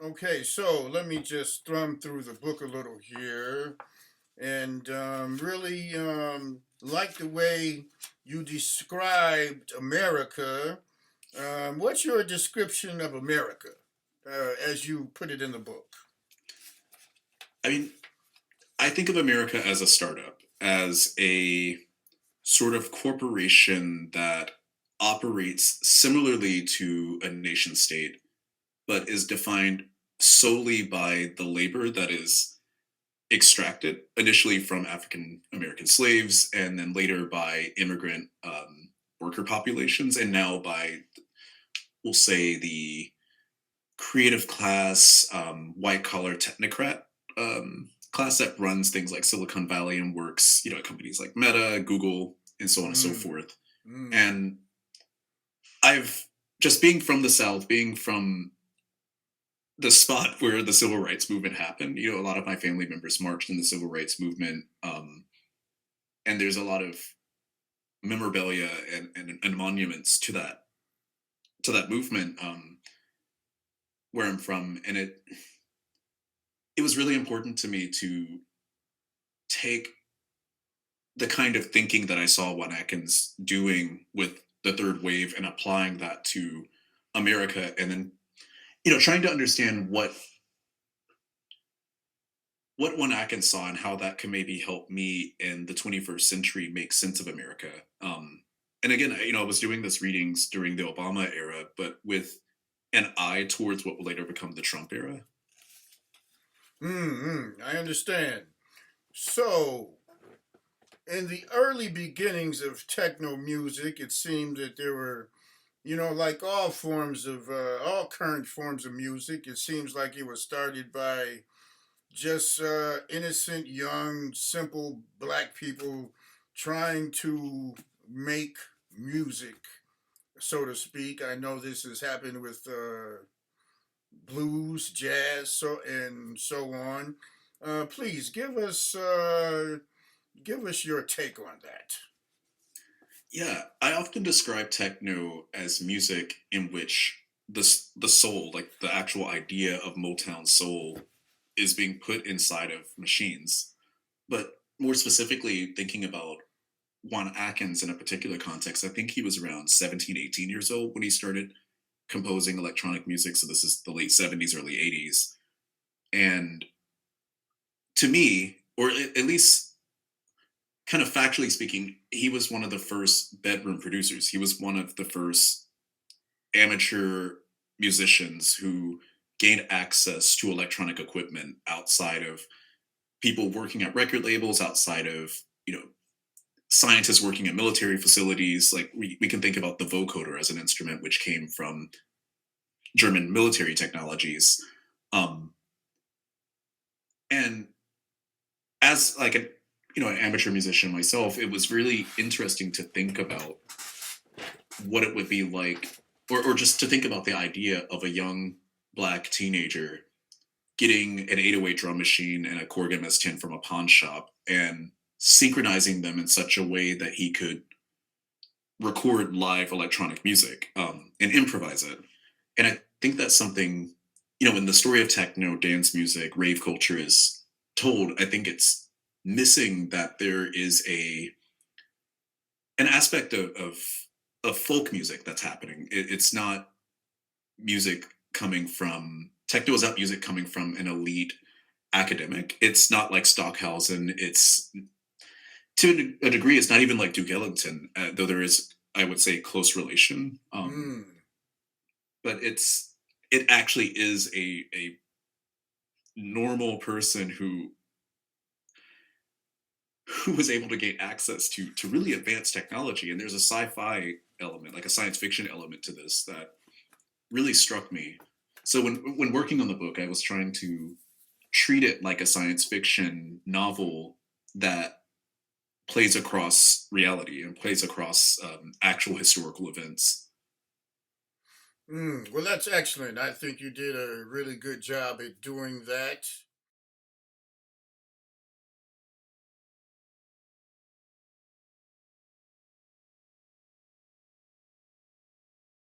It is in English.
Okay, so let me just thumb through the book a little here and really like the way you described America. What's your description of America as you put it in the book? I mean, I think of America as a startup, as a sort of corporation that operates similarly to a nation state, but is defined solely by the labor that is extracted initially from African American slaves and then later by immigrant worker populations, and now by, we'll say, the creative class, white collar technocrat class that runs things like Silicon Valley and works, at companies like Meta, Google, and so on and so Mm, forth. mm, And I've just being from the South, being from the spot where the civil rights movement happened. A lot of my family members marched in the civil rights movement, and there's a lot of memorabilia and monuments to that movement, where I'm from, and it was really important to me to take the kind of thinking that I saw Juan Atkins doing with the third wave and applying that to America, and then trying to understand what Juan Atkins saw and how that can maybe help me in the 21st century make sense of America. And again, I was doing this readings during the Obama era, but with an eye towards what will later become the Trump era. I understand. So, in the early beginnings of techno music, it seemed that there were, like all current forms of music, it seems like it was started by just innocent, young, simple black people trying to make music, so to speak. I know this has happened with blues, jazz, and so on. Please give us your take on that. Yeah, I often describe techno as music in which the soul, like the actual idea of Motown soul, is being put inside of machines. But more specifically, thinking about Juan Atkins in a particular context, I think he was around 17, 18 years old when he started composing electronic music. So this is the late 70s, early 80s. And to me, or at least kind of factually speaking, he was one of the first bedroom producers. He was one of the first amateur musicians who gained access to electronic equipment outside of people working at record labels, outside of, scientists working at military facilities. Like we can think about the vocoder as an instrument which came from German military technologies. Um, and as like an amateur musician myself, it was really interesting to think about what it would be like, or just to think about the idea of a young black teenager getting an 808 drum machine and a Korg MS-10 from a pawn shop and synchronizing them in such a way that he could record live electronic music, and improvise it. And I think that's something, in the story of techno, dance music, rave culture is told, I think it's missing that there is an aspect of folk music that's happening. It's not music coming from techno is not music coming from an elite academic. It's not like Stockhausen. It's to a degree, it's not even like Duke Ellington, though there is, I would say, close relation. Mm. But it actually is a normal person who was able to gain access to really advanced technology. And there's a sci-fi element, like a science fiction element to this that really struck me. So when working on the book, I was trying to treat it like a science fiction novel that plays across reality and plays across actual historical events. Well, that's excellent. I think you did a really good job at doing that.